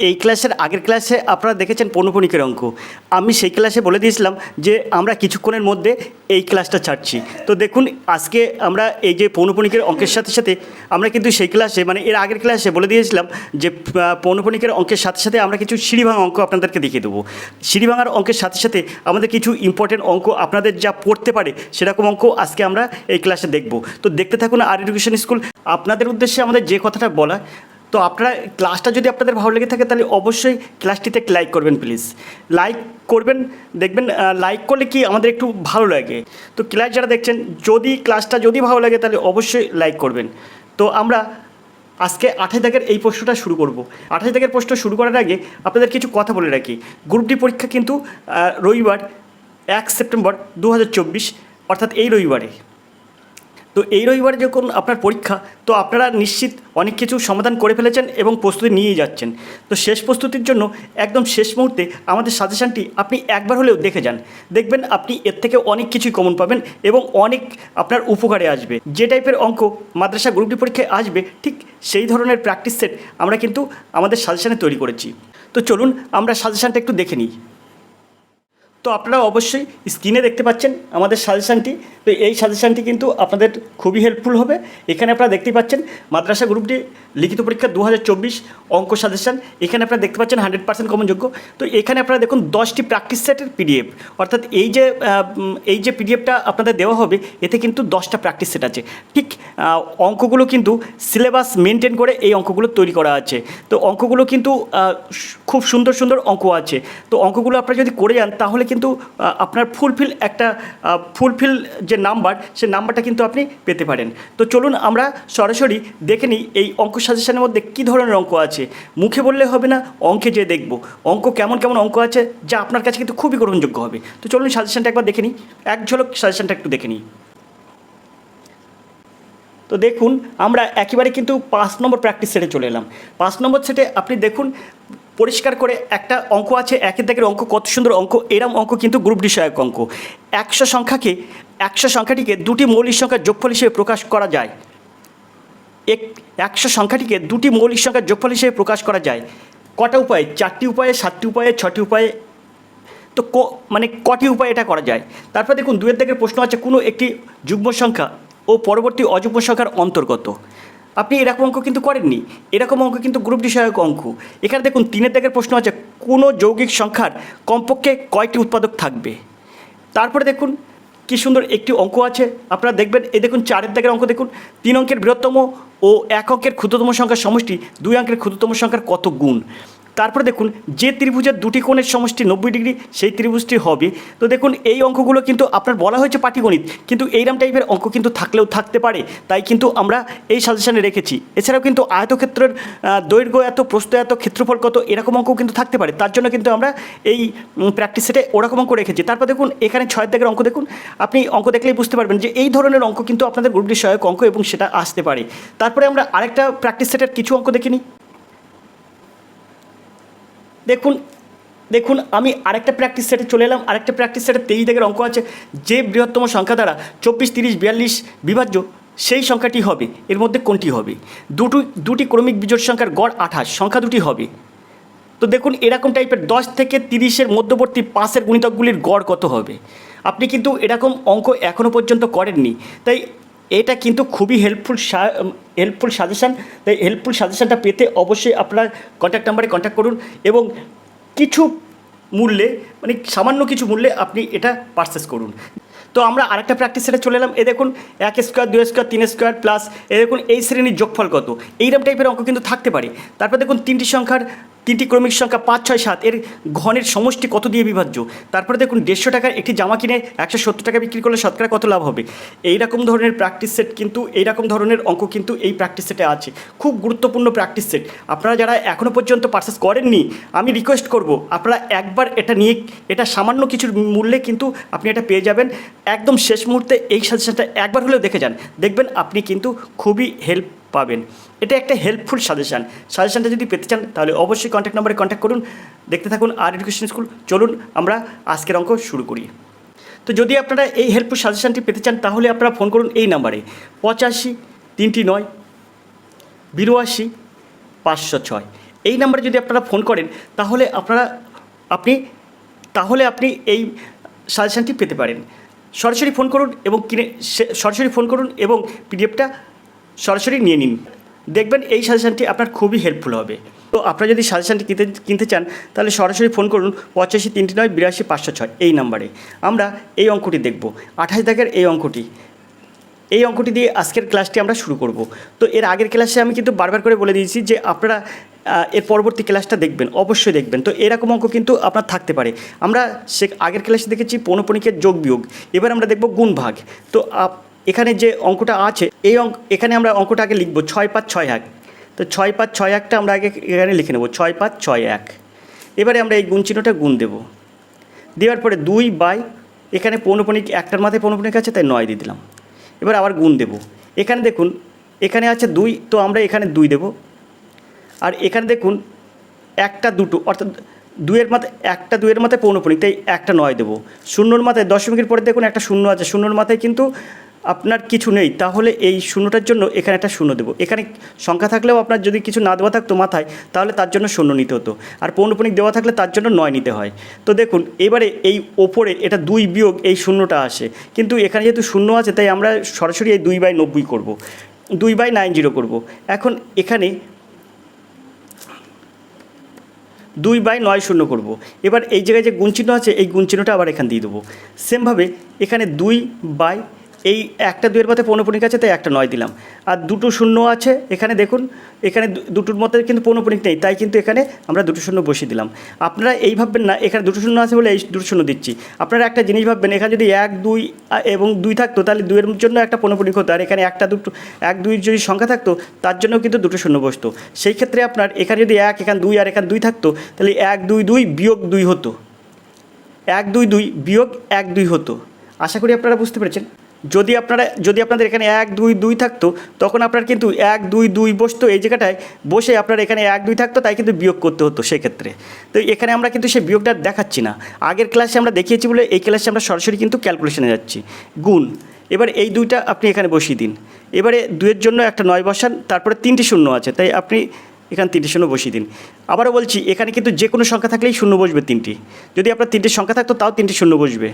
এই ক্লাসের আগের ক্লাসে আপনারা দেখেছেন পৌনঃপুনিকের অঙ্ক। আমি সেই ক্লাসে বলে দিয়েছিলাম যে আমরা কিছুক্ষণের মধ্যে এই ক্লাসটা ছাড়ছি। তো দেখুন আজকে আমরা এই যে পৌনঃপুনিকের অঙ্কের সাথে সাথে আমরা কিন্তু সেই ক্লাসে মানে এর আগের ক্লাসে বলে দিয়েছিলাম যে পৌনঃপুনিকের অঙ্কের সাথে সাথে আমরা কিছু সিঁড়ি ভাঙা অঙ্ক আপনাদেরকে দেখিয়ে দেবো। সিঁড়ি ভাঙার অঙ্কের সাথে সাথে আমাদের কিছু ইম্পর্টেন্ট অঙ্ক আপনাদের যা পড়তে পারে সেরকম অঙ্ক আজকে আমরা এই ক্লাসে দেখব। তো দেখতে থাকুন আর এডুকেশন স্কুল। আপনাদের উদ্দেশ্যে আমাদের যে কথাটা বলা, তো আপনারা ক্লাসটা যদি আপনাদের ভালো লেগে থাকে তাহলে অবশ্যই ক্লাসটিতে লাইক করবেন, প্লিজ লাইক করবেন। দেখবেন লাইক করলে কি আমাদের একটু ভালো লাগে। তো ক্লাস যারা দেখছেন যদি ক্লাসটা যদি ভালো লাগে তাহলে অবশ্যই লাইক করবেন। তো আমরা আজকে 28 দাগের এই প্রশ্নটা শুরু করব। 28 দাগের প্রশ্ন শুরু করার আগে আপনাদের কিছু কথা বলে রাখি। গ্রুপ ডি পরীক্ষা কিন্তু রবিবার 1 সেপ্টেম্বর 2024 অর্থাৎ এই রবিবারে। তো এই রবিবারে যখন আপনার পরীক্ষা, তো আপনারা নিশ্চিত অনেক কিছু সমাধান করে ফেলেছেন এবং প্রস্তুতি নিয়েই যাচ্ছেন। তো শেষ প্রস্তুতির জন্য একদম শেষ মুহূর্তে আমাদের সাজেশানটি আপনি একবার হলেও দেখে যান। দেখবেন আপনি এর থেকে অনেক কিছুই কমন পাবেন এবং অনেক আপনার উপকারে আসবে। যে টাইপের অঙ্ক মাদ্রাসা গ্রুপ ডি পরীক্ষায় আসবে ঠিক সেই ধরনের প্র্যাকটিস সেট আমরা কিন্তু আমাদের সাজেশানে তৈরি করেছি। তো চলুন আমরা সাজেশানটা একটু দেখে নিই। তো আপনারা অবশ্যই স্ক্রিনে দেখতে পাচ্ছেন আমাদের সাজেশানটি। তো এই সাজেশানটি কিন্তু আপনাদের খুবই হেল্পফুল হবে। এখানে আপনারা দেখতেই পাচ্ছেন মাদ্রাসা গ্রুপ ডি লিখিত পরীক্ষা 2024 অঙ্ক সাজেশান। এখানে আপনারা দেখতে পাচ্ছেন 100% কমনযোগ্য। তো এখানে আপনারা দেখুন 10টি প্র্যাকটিস সেটের পিডিএফ, অর্থাৎ এই যে পিডিএফটা আপনাদের দেওয়া হবে এতে কিন্তু 10টা প্র্যাকটিস সেট আছে। ঠিক অঙ্কগুলো কিন্তু সিলেবাস মেনটেন করে এই অঙ্কগুলো তৈরি করা আছে। তো অঙ্কগুলো কিন্তু খুব সুন্দর সুন্দর অঙ্ক আছে। তো অঙ্কগুলো আপনারা যদি করে যান তাহলে কিন্তু আপনার ফুলফিল যে নাম্বার, সে নাম্বারটা কিন্তু আপনি পেতে পারেন। তো চলুন আমরা সরাসরি দেখে নিই এই অঙ্ক সাজেশনের মধ্যে কী ধরনের অঙ্ক আছে। মুখে বললে হবে না, অঙ্কে যে দেখব অঙ্ক কেমন কেমন অঙ্ক আছে যা আপনার কাছে কিন্তু খুবই গ্রহণযোগ্য হবে। তো চলুন সাজেশনটা একবার দেখে নিই, এক ঝলক সাজেশনটা একটু দেখে নিই। তো দেখুন আমরা একেবারে কিন্তু 5 নম্বর প্র্যাকটিস সেটে চলে এলাম। 5 নম্বর সেটে আপনি দেখুন পরিষ্কার করে একটা অঙ্ক আছে, একের দাগের অঙ্ক, কত সুন্দর অঙ্ক। এরম অঙ্ক কিন্তু গ্রুপ ডি সহায়ক অঙ্ক। 100 সংখ্যাটিকে দুটি মৌলিক সংখ্যার যোগফল হিসেবে প্রকাশ করা যায়। 100 সংখ্যাটিকে দুটি মৌলিক সংখ্যার যোগফল হিসেবে প্রকাশ করা যায় কটা উপায়ে? 4টি উপায়ে, 7টি উপায়ে, 6টি উপায়ে। তো মানে কটি উপায়ে এটা করা যায়। তারপর দেখুন 2 দাগের প্রশ্ন আছে, কোনো একটি যুগ্ম সংখ্যা ও পরবর্তী অযুগ্ম সংখ্যার অন্তর্গত। আপনি এরকম অঙ্ক কিন্তু করেননি, এরকম অঙ্ক কিন্তু গ্রুপ ডি সহায়ক অঙ্ক। এখানে দেখুন 3 দাগের প্রশ্ন আছে, কোনো যৌগিক সংখ্যার কমপক্ষে কয়টি উৎপাদক থাকবে। তারপরে দেখুন কী সুন্দর একটি অঙ্ক আছে, আপনারা দেখবেন এই দেখুন 4 দাগের অঙ্ক দেখুন, 3 অঙ্কের বৃহত্তম ও 1 অঙ্কের ক্ষুদ্রতম সংখ্যার সমষ্টি 2 অঙ্কের ক্ষুদ্রতম সংখ্যার কত গুণ। তারপরে দেখুন যে ত্রিভুজের দুটি কোণের সমষ্টি 90 ডিগ্রি সেই ত্রিভুজটি হবে। তো দেখুন এই অঙ্কগুলো কিন্তু আপনার বলা হয়েছে পাটিগণিত, কিন্তু এইরকম টাইপের অঙ্ক কিন্তু থাকলেও থাকতে পারে, তাই কিন্তু আমরা এই সাজেশানে রেখেছি। এছাড়াও কিন্তু আয়তক্ষেত্রের দৈর্ঘ্য এত, প্রস্থ এত, ক্ষেত্রফল কত, এরকম অঙ্ক কিন্তু থাকতে পারে। তার জন্য কিন্তু আমরা এই প্র্যাকটিস সেটে ওরকম অঙ্ক রেখেছি। তারপর দেখুন এখানে 6 দাগের অঙ্ক দেখুন, আপনি অঙ্ক দেখলেই বুঝতে পারবেন যে এই ধরনের অঙ্ক কিন্তু আপনাদের গ্রুপ ডি সহায়ক অঙ্ক এবং সেটা আসতে পারে। তারপরে আমরা আরেকটা প্র্যাকটিস সেটের কিছু অঙ্ক দেখে নিই। দেখুন আমি আরেকটা প্র্যাকটিস সেটে চলে এলাম। আরেকটা প্র্যাকটিস সেটে 23 দাগের অঙ্ক আছে, যে বৃহত্তম সংখ্যা দ্বারা 24, 30, 42 বিভাজ্য সেই সংখ্যাটি হবে, এর মধ্যে কোনটি হবে? দুটি ক্রমিক বিজোড় সংখ্যার গড় 28, সংখ্যা দুটি হবে। তো দেখুন এরকম টাইপের 10 থেকে 30-এর মধ্যবর্তী পাশের গুণিতকগুলির গড় কত হবে। আপনি কিন্তু এরকম অঙ্ক এখনও পর্যন্ত করেননি, তাই এটা কিন্তু খুবই হেল্পফুল সাজেশান। তাই হেল্পফুল সাজেশানটা পেতে অবশ্যই আপনার কন্ট্যাক্ট নাম্বারে কন্ট্যাক্ট করুন এবং কিছু মূল্যে, মানে সামান্য কিছু মূল্যে আপনি এটা পারচেস করুন। তো আমরা আরেকটা প্র্যাকটিস সেটে চলে এলাম। দেখুন 1 স্কোয়ার, 2 স্কোয়ার, 3 স্কোয়ার প্লাস দেখুন এই শ্রেণীর যোগফল কত, এইরকম টাইপের অঙ্ক কিন্তু থাকতে পারে। তারপর দেখুন 3টি ক্রমিক সংখ্যা 5, 6, 7 এর ঘনের সমষ্টি কত দিয়ে বিভাজ্য। তারপরে দেখুন 150 টাকার একটি জামা কিনে 170 টাকা বিক্রি করলে শতকরা কত লাভ হবে। এইরকম ধরনের প্র্যাকটিস সেট কিন্তু, এইরকম ধরনের অঙ্ক কিন্তু এই প্র্যাকটিস সেটে আছে। খুব গুরুত্বপূর্ণ প্র্যাকটিস সেট। আপনারা যারা এখনও পর্যন্ত পারচেস করেননি, আমি রিকোয়েস্ট করব আপনারা একবার এটা নিয়ে, এটা সামান্য কিছুর মূল্যে কিন্তু আপনি এটা পেয়ে যাবেন। একদম শেষ মুহূর্তে এই সাজেশনটা একবার হলেও দেখে যান, দেখবেন আপনি কিন্তু খুবই হেল্প পাবেন। এটা একটা হেল্পফুল সাজেশনটা যদি পেতে চান তাহলে অবশ্যই কন্ট্যাক্ট নাম্বারে কন্ট্যাক্ট করুন। দেখতে থাকুন আর এডুকেশন স্কুল। চলুন আমরা আজকের অঙ্ক শুরু করি। তো যদি আপনারা এই হেল্পফুল সাজেশনটি পেতে চান তাহলে আপনারা ফোন করুন এই নাম্বারে 85 3 9 82 506। এই নাম্বারে যদি আপনারা ফোন করেন তাহলে আপনি এই সাজেশানটি পেতে পারেন। সরাসরি ফোন করুন এবং পিডিএফটা সরাসরি নিয়ে নিন। দেখবেন এই সাজেশানটি আপনার খুবই হেল্পফুল হবে। তো আপনারা যদি সাজেশানটি কিনতে চান তাহলে সরাসরি ফোন করুন 8539 82 506 এই নাম্বারে। আমরা এই অঙ্কটি দেখব, 28 দাগের এই অঙ্কটি দিয়ে আজকের ক্লাসটি আমরা শুরু করব। তো এর আগের ক্লাসে আমি কিন্তু বারবার করে বলে দিয়েছি যে আপনারা এর পরবর্তী ক্লাসটা দেখবেন, অবশ্যই দেখবেন। তো এরকম অঙ্ক কিন্তু আপনার থাকতে পারে। আমরা আগের ক্লাসে দেখেছি পৌনঃপুনিকের যোগ বিয়োগ, এবার আমরা দেখব গুণ ভাগ। তো এখানে যে অঙ্কটা আছে এখানে আমরা অঙ্কটা আগে লিখব 6 5 6 1। তো 6 5 6 1টা আমরা আগে এখানে লিখে নেব 6 5 6 1। এবারে আমরা এই গুণ চিহ্নটা গুণ দেব, দেওয়ার পরে 2 বাই এখানে পৌনঃপুনিক একটার মাথায় পৌনঃপুনিক আছে তাই 9 দিয়ে দিলাম। এবার আবার গুণ দেব, এখানে দেখুন এখানে আছে 2, তো আমরা এখানে 2 দেব। আর এখানে দেখুন একটা দুটো অর্থাৎ 2-এর মাথায় পৌনঃপুনিক তাই একটা 9 দেবো। শূন্যর মাথায় দশমিকের পরে দেখুন একটা শূন্য আছে, শূন্যর মাথায় কিন্তু আপনার কিছু নেই, তাহলে এই শূন্যটার জন্য এখানে একটা শূন্য দেবো। এখানে সংখ্যা থাকলেও আপনার যদি কিছু না দেওয়া থাকতো মাথায় তাহলে তার জন্য শূন্য নিতে হতো, আর পৌনঃপুনিক দেওয়া থাকলে তার জন্য 9 নিতে হয়। তো দেখুন এবারে এই ওপরে এটা 2 বিয়োগ এই শূন্যটা আসে, কিন্তু এখানে যেহেতু শূন্য আছে তাই আমরা সরাসরি এই 2/90 করব, 2/90 করব। এখন এখানে 2/90 করব। এবার এই জায়গায় যে গুণ চিহ্ন আছে এই গুণ চিহ্নটা আবার এখানে দিয়ে দেবো। সেমভাবে এখানে 2 বাই এই একটা 2-এর মধ্যে পৌনঃপুনিক আছে তাই একটা 9 দিলাম। আর দুটো শূন্য আছে এখানে দেখুন, এখানে দুটোর মধ্যে কিন্তু পৌনঃপুনিক নেই তাই কিন্তু এখানে আমরা দুটো শূন্য বসিয়ে দিলাম। আপনারা এই ভাববেন না এখানে দুটো শূন্য আছে বলে এই দুটো শূন্য দিচ্ছি। আপনারা একটা জিনিস ভাববেন, এখানে যদি 1 2 এবং 2 থাকতো তাহলে 2-এর জন্য একটা পৌনঃপুনিক হতো, আর এখানে 1 2 যদি সংখ্যা থাকতো তার জন্য কিন্তু দুটো শূন্য বসতো। সেই ক্ষেত্রে আপনার এখানে যদি 1 এখানে 2 আর এখানে 2 থাকতো তাহলে 1 2 2 বিয়োগ 2 হতো, 1 2 2 বিয়োগ 1 2 হতো। আশা করি আপনারা বুঝতে পেরেছেন। যদি আপনাদের এখানে 1 2 2 থাকতো তখন আপনার কিন্তু 1 2 2 বসতো, এই জায়গাটায় বসে আপনার এখানে 1 2 থাকতো তাই কিন্তু বিয়োগ করতে হতো সেক্ষেত্রে। তো এখানে আমরা কিন্তু সেই বিয়োগটা দেখাচ্ছি না, আগের ক্লাসে আমরা দেখিয়েছি বলে এই ক্লাসে আমরা সরাসরি কিন্তু ক্যালকুলেশনে যাচ্ছি। গুণ, এবার এই 2টা আপনি এখানে বসিয়ে দিন। এবারে 2-এর জন্য একটা 9 বসান, তারপরে 3টি শূন্য আছে তাই আপনি এখানে 3টি শূন্য বসিয়ে দিন। আবারও বলছি এখানে কিন্তু যে কোনো সংখ্যা থাকলেই শূন্য বসবে 3টি, যদি আপনার 3টি সংখ্যা থাকতো তাও 3টি শূন্য বসবে।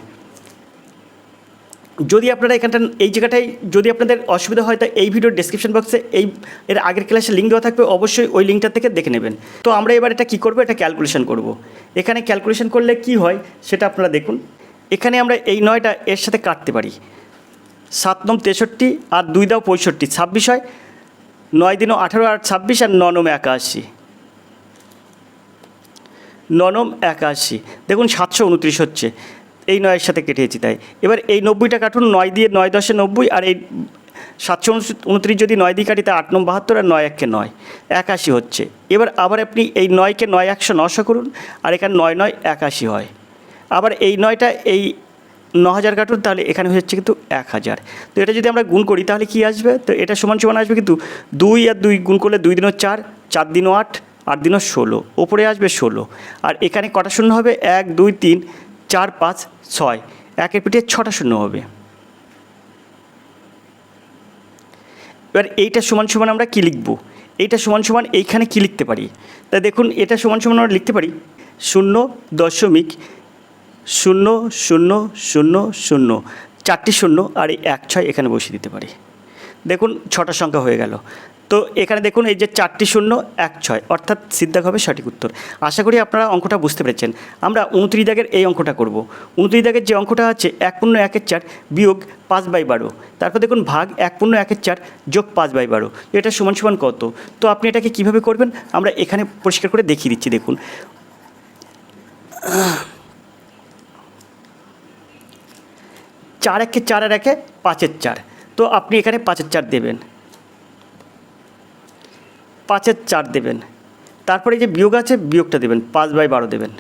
যদি আপনারা এই জায়গাটায় যদি আপনাদের অসুবিধা হয় তাই এই ভিডিওর ডেসক্রিপশন বক্সে এর আগের ক্লাসের লিঙ্ক দেওয়া থাকবে, অবশ্যই ওই লিঙ্কটা থেকে দেখে নেবেন। তো আমরা এবার এটা কী করবো, এটা ক্যালকুলেশন করব। এখানে ক্যালকুলেশন করলে কি হয় সেটা আপনারা দেখুন। এখানে আমরা এই 9টা এর সাথে কাটতে পারি, 7 9 63 আর 2 দাও 65, 26 হয়, 9 দিনও 18 আর 26 আর 9 9 81, 9 9 81 দেখুন 729 হচ্ছে, এই 9-এর সাথে কেটেছি তাই। এবার এই 90টা কাটুন, 9 দিয়ে 9 10 90, আর এই 729 যদি 9 দিয়ে কাটি তা 8 9 72 আর 9 1 9 81 হচ্ছে। এবার আবার আপনি এই 9কে 9 100 900 করুন, আর এখানে 9 9 81 হয়। আবার এই 9টা এই 9000 কাটুন, তাহলে এখানে হচ্ছে কিন্তু 1000। তো এটা যদি আমরা গুণ করি তাহলে কি আসবে, তো এটা সমান সমান আসবে কিন্তু 2 আর 2 গুণ করলে 2 দিনও 4, 4 দিনও 8, 8 দিনও 16, ওপরে আসবে 16। আর এখানে কটা শূন্য হবে, 1 2 3 4 5 6, একের পিঠে 6টা শূন্য হবে। এবার এইটা সমান সমান আমরা কী লিখব, এইটা সমান সমান এইখানে কী লিখতে পারি, তাই দেখুন এটা সমান সমান আমরা লিখতে পারি 0.0000, 4টি শূন্য আর এই 1 6 এখানে বসিয়ে দিতে পারি। দেখুন 6টা সংখ্যা হয়ে গেল। তো এখানে দেখুন এই যে 4টি শূন্য 1 6 অর্থাৎ সিদ্ধাক হবে সঠিক উত্তর। আশা করি আপনারা অঙ্কটা বুঝতে পেরেছেন। আমরা 29 দাগের এই অঙ্কটা করব। 29 দাগের যে অঙ্কটা আছে 1 পূর্ণ 1 4 বিয়োগ 5/12, তারপর দেখুন ভাগ 1 পূর্ণ 1 4 যোগ 5/12, এটা সমান সমান কত। তো আপনি এটাকে কীভাবে করবেন আমরা এখানে পরিষ্কার করে দেখিয়ে দিচ্ছি। দেখুন 4 1 4 আর 1 5 4, তো আপনি এখানে 5 4 দেবেন, 5 4 দেবেন, তারপরে এই যে বিয়োগ আছে বিয়োগটা দেবেন, 5/12 দেবেন,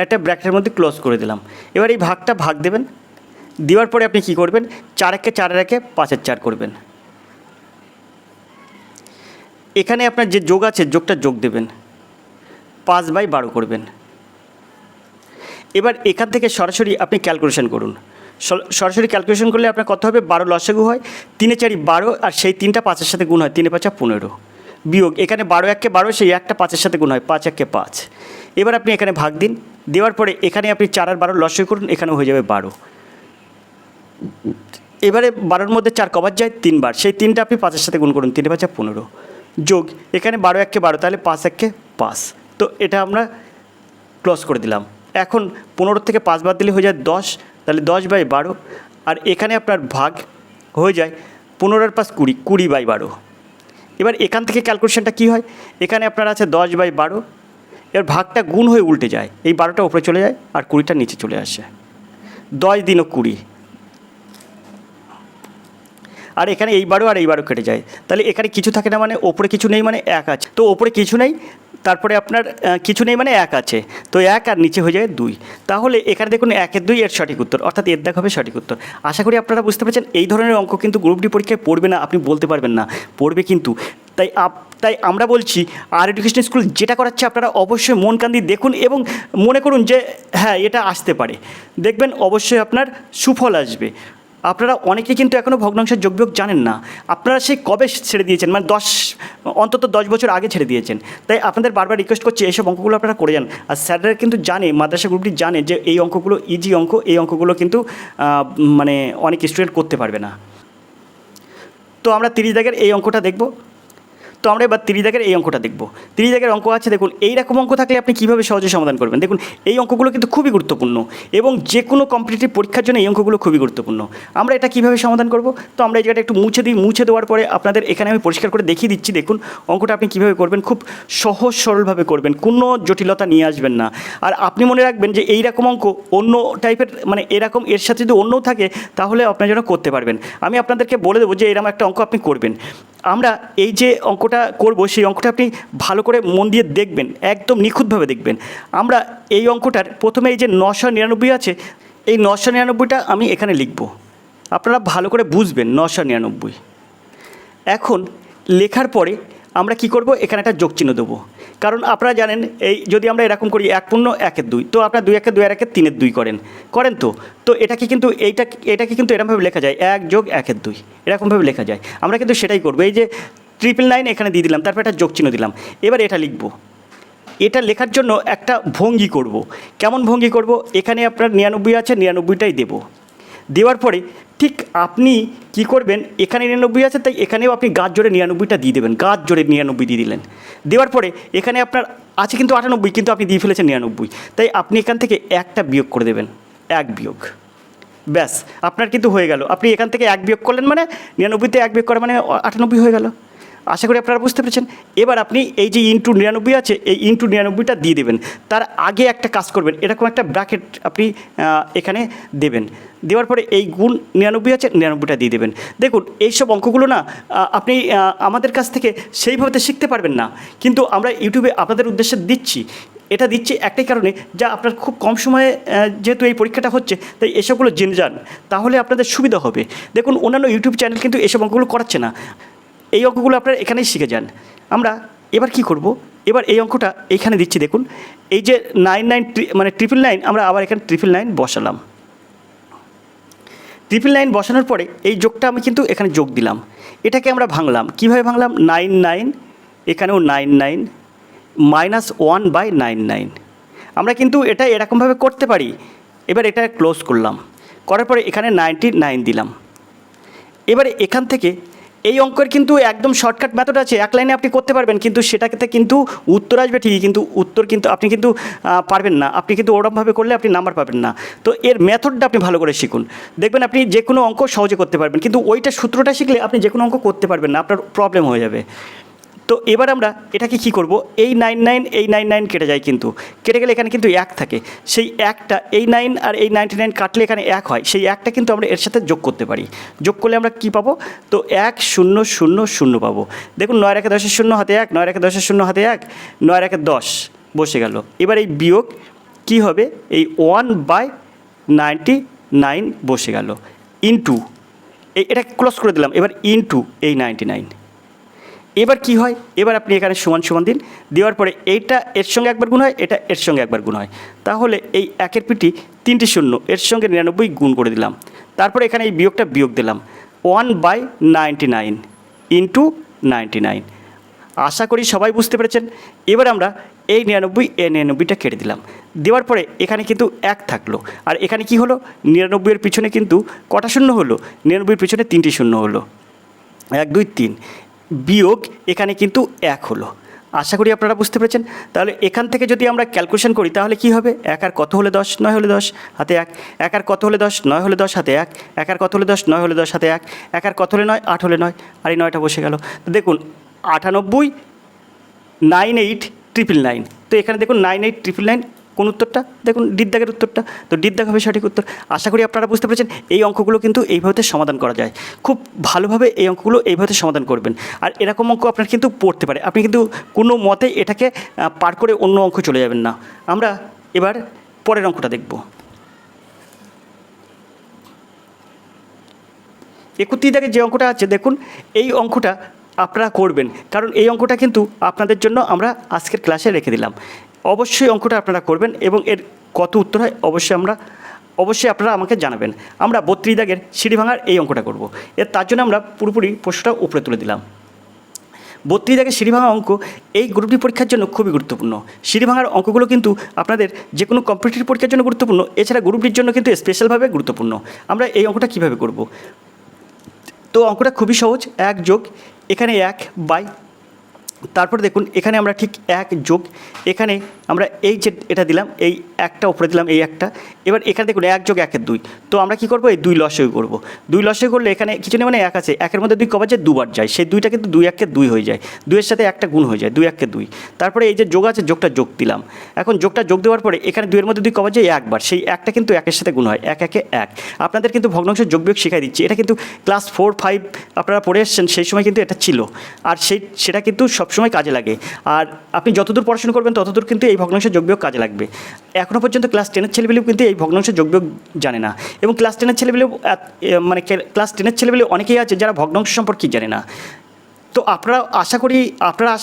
একটা ব্র্যাকেটের মধ্যে ক্লোজ করে দিলাম। এবার এই ভাগটা ভাগ দেবেন, দেওয়ার পরে আপনি কি করবেন, 4 1 4 আর 1 5 4 করবেন। এখানে আপনার যে যোগ আছে যোগটা যোগ দেবেন, 5/12 করবেন। এবার এখান থেকে সরাসরি আপনি ক্যালকুলেশন করুন। সরাসরি ক্যালকুলেশন করলে আপনার কত হবে, 12 লসাগু হয়, 3 4 12, আর সেই 3টা 5-এর সাথে গুণ হয়, 3 5 15। বিয়োগ এখানে 12 1 কে 12, সেই একটা 5-এর সাথে গুণ হয়, 5 1 কে 5। এবার আপনি এখানে ভাগ দিন, দেওয়ার পরে এখানে আপনি 4 আর 12 লসাগু করুন, এখানেও হয়ে যাবে 12। এবারে 12-র মধ্যে 4 কবার যায় 3 বার, সেই 3টা আপনি 5-এর সাথে গুণ করুন, 3 5 15 যোগ এখানে 12 1 কে 12, তাহলে 5 1 কে 5। তো এটা আমরা ক্লোজ করে দিলাম। এখন 15 থেকে 5 বাদ দিলে হয়ে যায় 10, তাহলে 10/12। আর এখানে আপনার ভাগ হয়ে যায় 15 আর 5 20, 20/12। এবার এখান থেকে ক্যালকুলেশনটা কী হয়, এখানে আপনার আছে 10/12, এবার ভাগটা গুণ হয়ে উল্টে যায়, এই 12টা উপরে চলে যায় আর 20টা নিচে চলে আসে, 10 দিনও 20। আর এখানে এই 12 আর এই 12 কেটে যায়, তাহলে এখানে কিছু থাকে না, মানে ওপরে কিছু নেই মানে 1 আছে, তো ওপরে কিছু নেই, তারপরে আপনার কিছু নেই মানে 1 আছে, তো 1 আর নিচে হয়ে যায় 2। তাহলে এখানে দেখুন 1 এর 2 এর সঠিক উত্তর, অর্থাৎ এর দাগ হবে সঠিক উত্তর। আশা করি আপনারা বুঝতে পেরেছেন। এই ধরনের অঙ্ক কিন্তু গ্রুপ ডি পরীক্ষায় পড়বে না আপনি বলতে পারবেন না, পড়বে কিন্তু। তাই আমরা বলছি আর এডুকেশন স্কুল যেটা করাচ্ছে আপনারা অবশ্যই মন কান দিয়ে দেখুন এবং মনে করুন যে হ্যাঁ এটা আসতে পারে, দেখবেন অবশ্যই আপনার সুফল আসবে। আপনারা অনেকেই কিন্তু এখনও ভগ্নাংশের যোগবিয়োগ জানেন না, আপনারা সেই কবে ছেড়ে দিয়েছেন, মানে অন্তত 10 বছর আগে ছেড়ে দিয়েছেন। তাই আপনাদের বারবার রিকোয়েস্ট করছি এইসব অঙ্কগুলো আপনারা করে যান। আর স্যাররা কিন্তু জানে, মাদ্রাসা গ্রুপটি জানে যে এই অঙ্কগুলো ইজি অঙ্ক, এই অঙ্কগুলো কিন্তু মানে অনেক স্টুডেন্ট করতে পারবে না। তো আমরা 30 দাগের এই অঙ্কটা দেখব। তো আমরা এবার 30 দাগের এই অঙ্কটা দেখব। 30 দাগের অঙ্ক আছে, দেখুন এই রকম অঙ্ক থাকলে আপনি কীভাবে সহজে সমাধান করবেন। দেখুন এই অঙ্কগুলো কিন্তু খুবই গুরুত্বপূর্ণ এবং যে কোনো কম্পিটিটিভ পরীক্ষার জন্য এই অঙ্কগুলো খুবই গুরুত্বপূর্ণ। আমরা এটা কীভাবে সমাধান করব, তো আমরা এই জায়গাটা একটু মুছে দিই। মুছে দেওয়ার পরে আপনাদের এখানে আমি পরিষ্কার করে দেখিয়ে দিচ্ছি। দেখুন অঙ্কটা আপনি কীভাবে করবেন, খুব সহজ সরলভাবে করবেন, কোনো জটিলতা নিয়ে আসবেন না। আর আপনি মনে রাখবেন যে এই রকম অঙ্ক অন্য টাইপের, মানে এরকম এর সাথে যদি অন্যও থাকে তাহলে আপনার জন্য করতে পারবেন। আমি আপনাদেরকে বলে দেবো যে এরকম একটা অঙ্ক আপনি করবেন। আমরা এই যে অঙ্কটা করব সেই অঙ্কটা আপনি ভালো করে মন দিয়ে দেখবেন, একদম নিখুঁতভাবে দেখবেন। আমরা এই অঙ্কটার প্রথমে এই যে 999 আছে, এই 999টা আমি এখানে লিখব, আপনারা ভালো করে বুঝবেন 999। এখন লেখার পরে আমরা কি করব, এখানে একটা যোগ চিহ্ন দেবো, কারণ আপনারা জানেন এই যদি আমরা এরকম করি 1 পূর্ণ 1 এর 2, তো আপনার 2 1 এর 2 আর 1 এর 3 এর 2 করেন তো এটাকে কিন্তু এটাকে কিন্তু এরকমভাবে লেখা যায় 1 যোগ 1 এর 2, এরকমভাবে লেখা যায়। আমরা কিন্তু সেটাই করবো। এই যে 999 এখানে দিয়ে দিলাম, তারপর একটা যোগ চিহ্ন দিলাম। এবার এটা লিখব, এটা লেখার জন্য একটা ভঙ্গি করব। কেমন ভঙ্গি করব, এখানে আপনার 99 আছে, 99টাই দেব। দেওয়ার পরে ঠিক আপনি কি করবেন, এখানে 99 আছে তাই এখানেও আপনি গাছ জোরে 99টা দিয়ে দেবেন, গাছ জোরে 99 দিয়ে দিলেন। দেওয়ার পরে এখানে আপনার আছে কিন্তু 98, কিন্তু আপনি দিয়ে ফেলেছেন 99, তাই আপনি এখান থেকে একটা বিয়োগ করে দেবেন, 1 বিয়োগ, ব্যাস আপনার কিন্তু হয়ে গেল। আপনি এখান থেকে 1 বিয়োগ করলেন মানে 99তে 1 বিয়োগ করা মানে 98 হয়ে গেল। আশা করি আপনারা বুঝতে পেরেছেন। এবার আপনি এই যে ইন্টু 99 আছে, এই ইন্টু 99টা দিয়ে দেবেন। তার আগে একটা কাজ করবেন, এরকম একটা ব্র্যাকেট আপনি এখানে দেবেন। দেওয়ার পরে এই গুণ 99 আছে, 99টা দিয়ে দেবেন। দেখুন এইসব অঙ্কগুলো না আপনি আমাদের কাছ থেকে সেইভাবে শিখতে পারবেন না, কিন্তু আমরা ইউটিউবে আপনাদের উদ্দেশ্যে দিচ্ছি। এটা দিচ্ছি একটাই কারণে, যা আপনার খুব কম সময়ে যেহেতু এই পরীক্ষাটা হচ্ছে, তাই এসবগুলো জেনে যান, তাহলে আপনাদের সুবিধা হবে। দেখুন অন্যান্য ইউটিউব চ্যানেল কিন্তু এসব অঙ্কগুলো করাচ্ছে না, এই অঙ্কগুলো আপনারা এখানেই শিখে যান। আমরা এবার কি করব, এবার এই অঙ্কটা এইখানে দিচ্ছি। দেখুন এই যে 99 মানে 999, আমরা আবার এখানে 999 বসালাম। 999 বসানোর পরে এই যোগটা আমি কিন্তু এখানে যোগ দিলাম। এটাকে আমরা ভাঙলাম, কীভাবে ভাঙলাম, 99 এখানেও 99 -1/99। আমরা কিন্তু এটা এরকমভাবে করতে পারি। এবার এটা ক্লোজ করলাম, করার পরে এখানে 99 দিলাম। এবারে এখান থেকে এই অঙ্কের কিন্তু একদম শর্টকাট মেথড আছে, এক লাইনে আপনি করতে পারবেন, কিন্তু সেটাতে কিন্তু উত্তর আসবে ঠিকই, কিন্তু উত্তর কিন্তু আপনি কিন্তু পারবেন না, আপনি কিন্তু ওরকমভাবে করলে আপনি নাম্বার পাবেন না। তো এর মেথডটা আপনি ভালো করে শিখুন, দেখবেন আপনি যে কোনো অঙ্ক সহজে করতে পারবেন, কিন্তু ওইটা সূত্রটা শিখলে আপনি যে কোনো অঙ্ক করতে পারবেন না, আপনার প্রবলেম হয়ে যাবে। তো এবার আমরা এটাকে কি করব, এই 99 এই 99 কেটে যায়, কিন্তু কেটে গেলে এখানে কিন্তু 1 থাকে, সেই 1টা এই 9 আর এই 99 কাটলে এখানে 1 হয়, সেই 1টা কিন্তু আমরা এর সাথে যোগ করতে পারি। যোগ করলে আমরা কি পাবো, তো 1 0 0 0 পাবো। দেখুন 9 1 10 0 হাতে 1, 9 1 10 0 হাতে 1, 9 1 10 বসে গেল। এবার এই বিয়োগ কি হবে, এই 1/99 বসে গেল, ইন্টু এটা ক্লোজ করে দিলাম। এবার ইন্টু এই 99। এবার কি হয়, এবার আপনি এখানে সমান সমান দিন, দেওয়ার পরে এইটা এর সঙ্গে একবার গুণ হয়, এটা এর সঙ্গে একবার গুণ হয়, তাহলে এই 1-এর পিঠে 3টি শূন্য, এর সঙ্গে 99 গুণ করে দিলাম। তারপরে এখানে এই বিয়োগটা বিয়োগ দিলাম, 1/99 ইন্টু 99। আশা করি সবাই বুঝতে পেরেছেন। এবার আমরা এই 99 এই 99টা কেটে দিলাম, দেওয়ার পরে এখানে কিন্তু 1 থাকলো। আর এখানে কি হলো, 99 এর পিছনে কিন্তু কটা শূন্য হলো, 99 এর পিছনে 3টি শূন্য হলো, 1 2 3, বিয়োগ এখানে কিন্তু 1 হলো। আশা করি আপনারা বুঝতে পেরেছেন। তাহলে এখান থেকে যদি আমরা ক্যালকুলেশন করি তাহলে কি হবে, 1 আর কত হলে 10, 9 হলে 10 হাতে 1, 1 আর কত হলে 10, 9 হলে 10 হাতে 1, 1 আর কত হলে 10, 9 হলে 10 হাতে 1, 1 আর কত হলে 9, 8 হলে 9, আর এই 9টা বসে গেল। তো দেখুন 98 98 999, তো এখানে দেখুন 98 কোন উত্তরটা, দেখুন ডিদ্দাগের উত্তরটা, তো ডিদ্দাগ হবে সঠিক উত্তর। আশা করি আপনারা বুঝতে পেরেছেন। এই অঙ্কগুলো কিন্তু এইভাবে সমাধান করা যায়, খুব ভালোভাবে এই অঙ্কগুলো এইভাবে সমাধান করবেন। আর এরকম অঙ্ক আপনার কিন্তু পড়তে পারে, আপনি কিন্তু কোনো মতে এটাকে পার করে অন্য অঙ্ক চলে যাবেন না। আমরা এবার পরের অঙ্কটা দেখব। 31 দাগে যে অঙ্কটা আছে দেখুন, এই অঙ্কটা আপনারা করবেন, কারণ এই অঙ্কটা কিন্তু আপনাদের জন্য আমরা আজকের ক্লাসে রেখে দিলাম। অবশ্যই অঙ্কটা আপনারা করবেন এবং এর কত উত্তর হয় অবশ্যই আপনারা আমাকে জানাবেন। আমরা 32 দাগের সিঁড়ি ভাঙার এই অঙ্কটা করব। তার জন্য আমরা পুরোপুরি প্রশ্নটা উপরে তুলে দিলাম। 32 দাগের সিঁড়ি ভাঙা অঙ্ক এই গ্রুপ ডি পরীক্ষার জন্য খুবই গুরুত্বপূর্ণ। সিঁড়ি ভাঙার অঙ্কগুলো কিন্তু আপনাদের যে কোনো কম্পিটিটিভ পরীক্ষার জন্য গুরুত্বপূর্ণ, এছাড়া গ্রুপ ডির জন্য কিন্তু স্পেশালভাবে গুরুত্বপূর্ণ। আমরা এই অঙ্কটা কীভাবে করব, তো অঙ্কটা খুবই সহজ। 1 যোগ এখানে 1 বাই, তারপর দেখুন এখানে আমরা ঠিক 1 যোগ এখানে আমরা এই যে এটা দিলাম, এই একটা উপরে দিলাম, এই একটা। এবার এখানে দেখুন 1 যোগ 1 এর 2, তো আমরা কী করবো, এই 2 লসাগু করবো। 2 লসাগু করলে এখানে কিছু নেই, মানে 1 আছে, 1-এর মধ্যে 2 কবার যায়, 2 বার যায়, সেই 2টা কিন্তু 2 1 2 হয়ে যায়, 2-এর সাথে একটা গুণ হয়ে যায়, 2 1 2। তারপরে এই যে যোগ আছে, যোগটা যোগ দিলাম। এখন যোগটা যোগ দেওয়ার পরে এখানে 2-এর মধ্যে 2 কবার যায়, 1 বার, সেই 1টা কিন্তু 1-এর সাথে গুণ হয়, 1 1 1। আপনাদের কিন্তু ভগ্নাংশ যোগ বিয়োগ শিখাই দিচ্ছি, এটা কিন্তু ক্লাস 4 5 আপনারা পড়ে এসছেন, সেই সময় কিন্তু এটা ছিল। আর সেটা কিন্তু সবসময় কাজে লাগে। আর আপনি যতদূর পড়াশোনা করবেন ততদূর কিন্তু এই ভগ্নাংশ যোগ বিয়োগ কাজে লাগবে। এখনও পর্যন্ত ক্লাস 10-এর ছেলেবেলেও কিন্তু এই ভগ্নাংশ যোগ বিয়োগ জানে না, এবং ক্লাস 10-এর ছেলেবেলেও মানে ক্লাস 10-এর ছেলেবেলেও অনেকেই আছে যারা ভগ্নাংশ সম্পর্কে জানে না। তো আপনারা আশা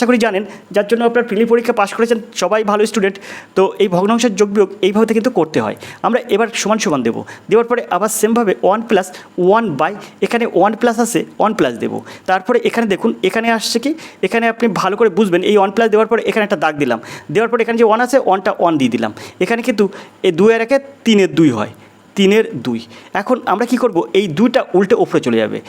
করি জানেন, যার জন্য আপনারা প্রিলি পরীক্ষা পাশ করেছেন, সবাই ভালো স্টুডেন্ট। তো এই ভগ্নাংশের যোগ বিয়োগ এইভাবে কিন্তু করতে হয়। আমরা এবার সমান সমান দেবো, দেওয়ার পরে আবার সেমভাবে 1 + 1 বাই, এখানে 1 প্লাস আছে, 1 প্লাস দেবো। তারপরে এখানে দেখুন এখানে আসছে কি, এখানে আপনি ভালো করে বুঝবেন, এই 1 প্লাস দেওয়ার পরে এখানে একটা দাগ দিলাম, দেওয়ার পরে এখানে যে 1 আছে 1টা 1 দিয়ে দিলাম। এখানে কিন্তু এই 2 এর 1 3-এর 2 হয়, 3-এর 2। এখন আমরা কি করব, এই 2টা উল্টে ওপরে চলে যাবে,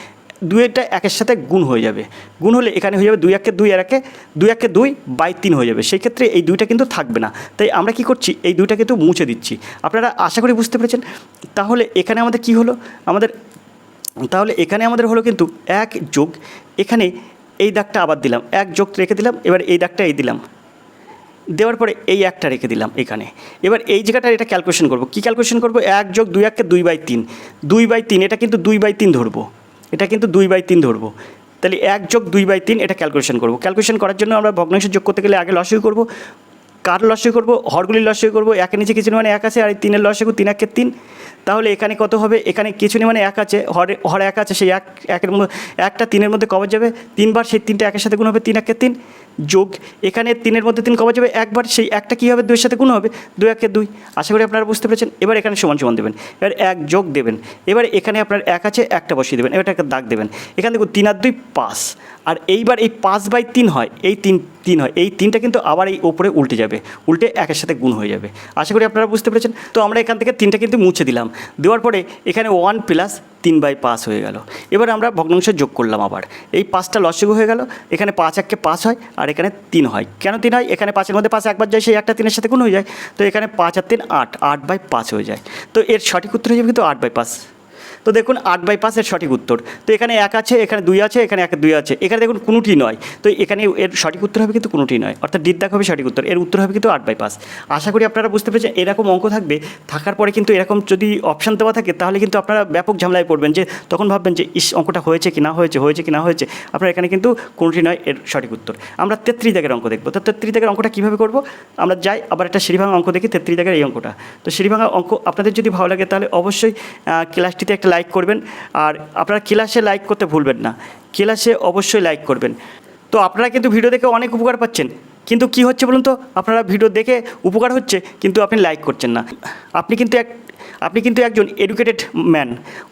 2-টা 1-এর সাথে গুণ হয়ে যাবে, গুণ হলে এখানে হয়ে যাবে 2 1 2 এর 1 2 বাই 3 হয়ে যাবে। সেই ক্ষেত্রে এই 2টা কিন্তু থাকবে না, তাই আমরা কি করছি, এই 2টা কিন্তু মুছে দিচ্ছি। আপনারা আশা করি বুঝতে পেরেছেন। তাহলে এখানে আমাদের কি হলো, এখানে আমাদের হলো কিন্তু 1 যোগ এখানে এই দাগটা আবার দিলাম, 1 যোগ রেখে দিলাম, এবার এই দাগটা এই দিলাম, দেওয়ার পরে এই একটা রেখে দিলাম এখানে। এবার এই জায়গাটা এটা ক্যালকুলেশন করব, কি ক্যালকুলেশন করব, 1 যোগ 2 1 2 বাই 3, 2 বাই 3, এটা কিন্তু 2 বাই 3 ধরবো, এটা কিন্তু 2 বাই 3 ধরবো। তাহলে 1 যোগ 2 বাই 3 এটা ক্যালকুলেশন করব। ক্যালকুলেশন করার জন্য আমরা ভগ্নাংশ যোগ করতে গেলে আগে লসাগু করব, কার লসাগু করব, হরগুলির লসাগু করব। 1-এর নিচে কিছু মানে 1 আছে, আর এই 3-এর লসাগু 3 1 3। তাহলে এখানে কত হবে, এখানে কিছু নেই মানে 1 আছে, হর 1 আছে, সেই 1-এর মধ্যে 1টা 3-এর মধ্যে কবার যাবে, 3 বার, সেই 3টা 1-এর সাথে গুণ হবে, 3 1 3 যোগ এখানে 3-এর মধ্যে 3 কবার যাবে, 1 বার, সেই 1টা কী হবে, 2-এর সাথে গুণ হবে, 2 1 2। আশা করি আপনারা বুঝতে পেরেছেন। এবার এখানে সমান সমান দেবেন, এবার 1 যোগ দেবেন, এবার এখানে আপনার 1 আছে, 1টা বসিয়ে দেবেন, এবার একটা দাগ দেবেন। এখানে দেখুন 3 আর 2 5, আর এইবার এই 5 বাই 3 হয়, এই 3 হয়, এই 3টা কিন্তু আবার এই ওপরে উল্টে যাবে, উল্টে 1-এর সাথে গুণ হয়ে যাবে। আশা করি আপনারা বুঝতে পেরেছেন। তো আমরা এখান থেকে 3টা কিন্তু মুছে দিলাম, দেওয়ার পরে এখানে 1 + 3 বাই 5 হয়ে গেল। এবার আমরা ভগ্নাংশ যোগ করলাম, আবার এই 5টা লসাগু হয়ে গেল, এখানে 5 1 5 হয়, আর এখানে 3 হয়। কেন 3 হয়, এখানে 5-এর মধ্যে 5 একবার যায়, সেই একটা 3-এর সাথে গুণ হয়ে যায়, তো এখানে 5 আর 3 8, 8 বাই 5 হয়ে যায়। তো এর সঠিক উত্তর হয়ে যাবে কিন্তু 8 বাই 5। তো দেখুন 8 বাই 5 এর সঠিক উত্তর। তো এখানে 1 আছে, এখানে 2 আছে, এখানে 1 2 আছে, এখানে দেখুন কোনোটি নয়, তো এখানে এর সঠিক উত্তর হবে কিন্তু কোনোটি নয়, অর্থাৎ ডিদ্দাগ হবে সঠিক উত্তর, এর উত্তর হবে কিন্তু 8 বাই 5। আশা করি আপনারা বুঝতে পেরেছেন। এরকম অঙ্ক থাকার পরে কিন্তু এরকম যদি অপশান দেওয়া থাকে, তাহলে কিন্তু আপনারা ব্যাপক ঝামেলায় পড়বেন, যে তখন ভাববেন যে অঙ্কটা হয়েছে কি না হয়েছে। আপনার এখানে কিন্তু কোনোটি নয় এর সঠিক উত্তর। আমরা 33 দাগের অঙ্ক দেখব। তো 33 দাগের অঙ্কটা কীভাবে করব, আমরা যাই আবার একটা সিঁড়ি ভাঙা অঙ্ক দেখি, 33 দাগের এই অঙ্কটা। তো সিঁড়ি ভাঙা অঙ্ক আপনাদের যদি ভালো লাগে তাহলে অবশ্যই ক্লাসটিতে একটা লাইক করবেন, আর আপনারা ক্লাসে লাইক করতে ভুলবেন না, ক্লাসে অবশ্যই লাইক করবেন। তো আপনারা কিন্তু ভিডিও দেখে অনেক উপকার পাচ্ছেন, কিন্তু কি হচ্ছে বলুন তো, আপনারা ভিডিও দেখে উপকার হচ্ছে কিন্তু আপনি লাইক করছেন না। আপনি কিন্তু একজন এডুকেটেড ম্যান,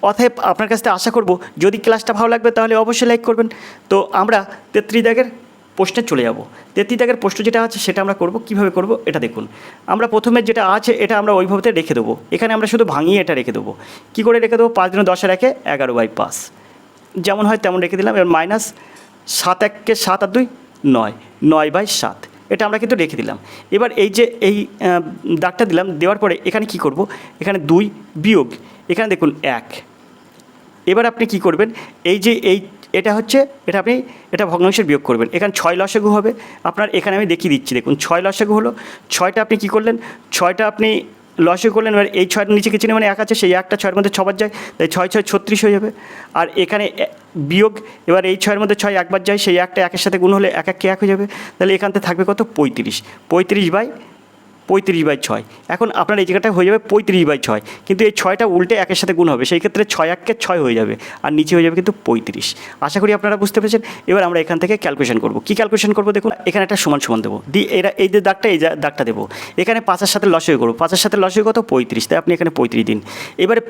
অতএব আপনার কাছ থেকে আশা করব যদি ক্লাসটা ভালো লাগবে তাহলে অবশ্যই লাইক করবেন। তো আমরা 33 দাগের প্রশ্নে চলে যাব। 33 দাগের প্রশ্ন যেটা আছে সেটা আমরা করব। কীভাবে করব এটা দেখুন। আমরা প্রথমে যেটা আছে এটা আমরা ওইভাবে রেখে দেবো। এখানে আমরা শুধু ভাঙিয়ে এটা রেখে দেবো। কী করে রেখে দেবো? 5 × 10 = 11/5 যেমন হয় তেমন রেখে দিলাম। এবার মাইনাস 7 × 1 = 7 আর 2 = 9, 9/7 এটা আমরা কিন্তু রেখে দিলাম। এবার এই যে এই দাগটা দিলাম, দেওয়ার পরে এখানে কি করব? এখানে 2 বিয়োগ এখানে দেখুন 1। এবার আপনি কি করবেন? এই যে এটা হচ্ছে এটা আপনি এটা ভগ্নাংশের বিয়োগ করবেন। এখানে 6 লসাগু হবে আপনার। এখানে আমি দেখিয়ে দিচ্ছি, দেখুন 6 লসাগু হলো। 6টা আপনি কি করলেন? 6টা আপনি লসাগু করলেন। এবার এই 6এর নিচে কিছু নেই, মানে 1 আছে, সেই 1টা 6এর মধ্যে 6 বার যায়, তাই 6 × 6 = 36 হয়ে যাবে। আর এখানে বিয়োগ, এবার এই 6এর মধ্যে 6 একবার যায়, সেই 1টা 1-এর সাথে গুণ হলে 1 × 1 = 1 হয়ে যাবে। তাহলে এখান থেকে থাকবে কত? 35। 35/6। এখন আপনার এই জায়গাটা হয়ে যাবে 35/6, কিন্তু এই 6টা উল্টে 1-এর সাথে গুণ হবে, সেই ক্ষেত্রে 6 × 1 = 6 হয়ে যাবে, আর নিচে হয়ে যাবে কিন্তু 35। আশা করি আপনারা বুঝতে পেরেছেন। এবার আমরা এখান থেকে ক্যালকুলেশন করব। কী ক্যালকুলেশন করব? দেখুন এখানে একটা সমান সমান দেবো, এই যে দাগটা, এই দাগটা দেবো। এখানে 5-এর সাথে লসাগু করবো। 5-এর সাথে লসাগু কত? 35, তাই আপনি এখানে 35 দিন। এবারে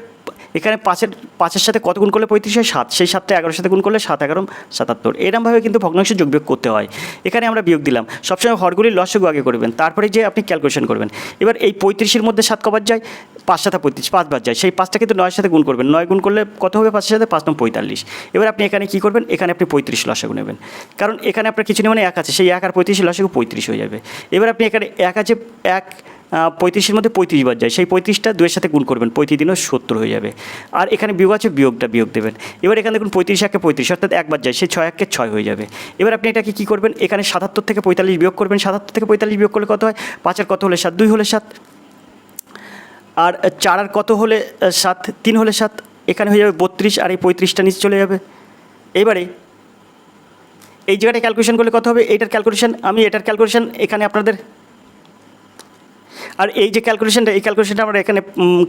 এখানে 5-এর সাথে কত গুণ করলে 35 হয়? 7, সেই 7টা 11-এর সাথে গুণ করলে 7 × 11 = 77। এরকমভাবে কিন্তু ভগ্নাংশ যোগ বিয়োগ করতে হয়। এখানে আমরা বিয়োগ দিলাম। সবসময় হরগুলির লসাগু আগে করবেন, তারপরে যে আপনি ক্যালকুলেশন করবেন। এবার এই 35-এর মধ্যে 7 কবার যায়? 5 × 7 = 35, 5 বার যায়। সেই 5টা কিন্তু 9-এর সাথে গুণ করবেন। 9 গুণ করলে কত হবে 5-এর সাথে? 5 × 9 = 45। এবার আপনি এখানে কী করবেন? এখানে আপনি 35 লসাগু নেবেন, কারণ এখানে আপনার কিছু নেই, মানে 1 আছে, সেই 1 আর 35 লসাগু 35 হয়ে যাবে। এবার আপনি এখানে 1 আছে, 1 35-এর মধ্যে 35 বার যায়, সেই 35টা 2-এর সাথে গুণ করবেন, 35 × 70 হয়ে যাবে। আর এখানে বিয়োগ আছে, বিয়োগটা বিয়োগ দেবেন। এবার এখানে দেখুন 35 × 1 = 35, অর্থাৎ 1 বার যায়, সেই 6 × 1 = 6 হয়ে যাবে। এবার আপনি এটাকে কী করবেন? এখানে 77 থেকে 45 বিয়োগ করবেন। 77 থেকে 45 বিয়োগ করলে কত হয়? 5 আর কত হলে 7? 2 হলে 7, আর 4 আর কত হলে 7? 3 হলে 7। এখানে হয়ে যাবে 32, আর এই 35টা নিচে চলে যাবে। এবারে এই জায়গাটা ক্যালকুলেশন করলে কত হবে? এইটার ক্যালকুলেশন, আমি এটার ক্যালকুলেশন এখানে আপনাদের, আর এই যে ক্যালকুলেশনটা, এই ক্যালকুলেশনটা আমরা এখানে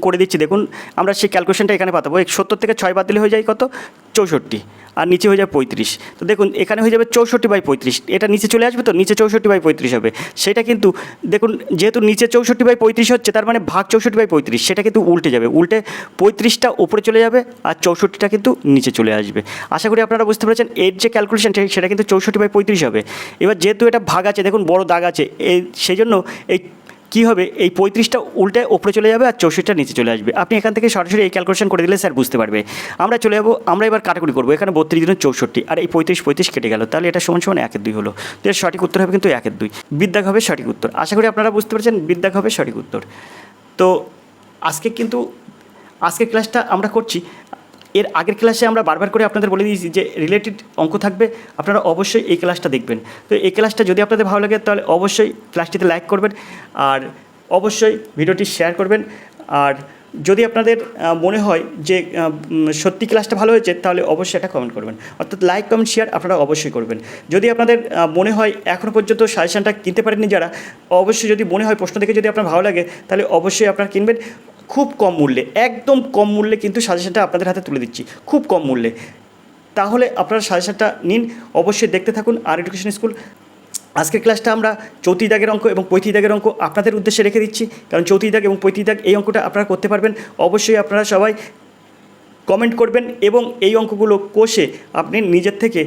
করে দিচ্ছি। দেখুন আমরা সেই ক্যালকুলেশনটা এখানে পাঠাবো। 70 থেকে 6 বাদ দিলে হয়ে যায় কত? 64, আর নিচে হয়ে যাবে 35। তো দেখুন এখানে হয়ে যাবে 64/35। এটা নিচে চলে আসবে, তো নিচে 64/35 হবে। সেটা কিন্তু দেখুন, যেহেতু নিচে 64/35 হচ্ছে, তার মানে ভাগ 64/35, সেটা কিন্তু উল্টে যাবে। উল্টে 35টা উপরে চলে যাবে, আর 64টা কিন্তু নিচে চলে আসবে। আশা করি আপনারা বুঝতে পেরেছেন। এর যে ক্যালকুলেশন সেটা কিন্তু 64/35 হবে। এবার যেহেতু এটা ভাগ আছে, দেখুন বড় দাগ আছে, সেই জন্য এই কী হবে? এই 35টা উল্টে ওপরে চলে যাবে, আর 64টা নিচে চলে আসবে। আপনি এখান থেকে সরাসরি এই ক্যালকুলেশন করে দিলে স্যার বুঝতে পারবে। আমরা চলে যাবো, আমরা এবার কাটাকুটি করবো। এখানে 32 × 64, আর এই 35 কেটে গেল, তাহলে এটা সমান সমান 1/2 হলো। তো এর সঠিক উত্তর হবে কিন্তু 1/2। বিদ্যাগ হবে সঠিক উত্তর। আশা করি আপনারা বুঝতে পেরেছেন, বিদ্যাগ হবে সঠিক উত্তর। তো আজকের ক্লাসটা আমরা করছি। এর আগের ক্লাসে আমরা বারবার করে আপনাদের বলে দিয়েছি যে রিলেটেড অঙ্ক থাকবে, আপনারা অবশ্যই এই ক্লাসটা দেখবেন। তো এই ক্লাসটা যদি আপনাদের ভালো লাগে, তাহলে অবশ্যই ক্লাসটিতে লাইক করবেন, আর অবশ্যই ভিডিওটি শেয়ার করবেন। আর যদি আপনাদের মনে হয় যে সত্যি ক্লাসটা ভালো হয়েছে, তাহলে অবশ্যই এটা কমেন্ট করবেন। অর্থাৎ লাইক, কমেন্ট, শেয়ার আপনারা অবশ্যই করবেন। যদি আপনাদের মনে হয় এখনও পর্যন্ত সাজেশানটা কিনতে পারেননি যারা, অবশ্যই যদি মনে হয় প্রশ্ন দেখে যদি আপনার ভালো লাগে, তাহলে অবশ্যই আপনারা কিনবেন। খুব কম মূল্যে, একদম কম মূল্যে কিন্তু সাজেশানটা আপনাদের হাতে তুলে দিচ্ছি, খুব কম মূল্যে। তাহলে আপনারা সাজেশানটা নিন, অবশ্যই দেখতে থাকুন আর এডুকেশন স্কুল। আজকের ক্লাসটা আমরা 34 দাগের অঙ্ক এবং 35 দাগের অঙ্ক আপনাদের উদ্দেশ্যে রেখে দিচ্ছি, কারণ 34 দাগ এবং 35 দাগ এই অঙ্কটা আপনারা করতে পারবেন। অবশ্যই আপনারা সবাই কমেন্ট করবেন, এবং এই অঙ্কগুলো কষে আপনি নিজের থেকে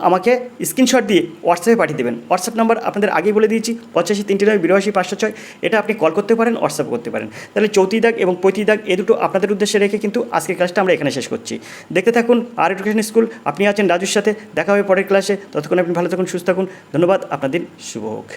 আমাকে স্ক্রিনশট দিয়ে হোয়াটসঅ্যাপে পাঠিয়ে দেবেন। হোয়াটসঅ্যাপ নাম্বার আপনাদের আগেই বলে দিয়েছি, 8539828506। এটা আপনি কল করতে পারেন, হোয়াটসঅ্যাপ করতে পারেন। তাহলে 34 দাগ এবং 35 দাগ এই দুটো আপনাদের উদ্দেশ্যে রেখে কিন্তু আজকের ক্লাসটা আমরা এখানে শেষ করছি। দেখতে থাকুন আর এডুকেশন স্কুল। আপনি আছেন রাজুর সাথে, দেখা হবে পরের ক্লাসে। ততক্ষণ আপনি ভালো থাকুন, সুস্থ থাকুন। ধন্যবাদ, আপনার দিন শুভ হোক।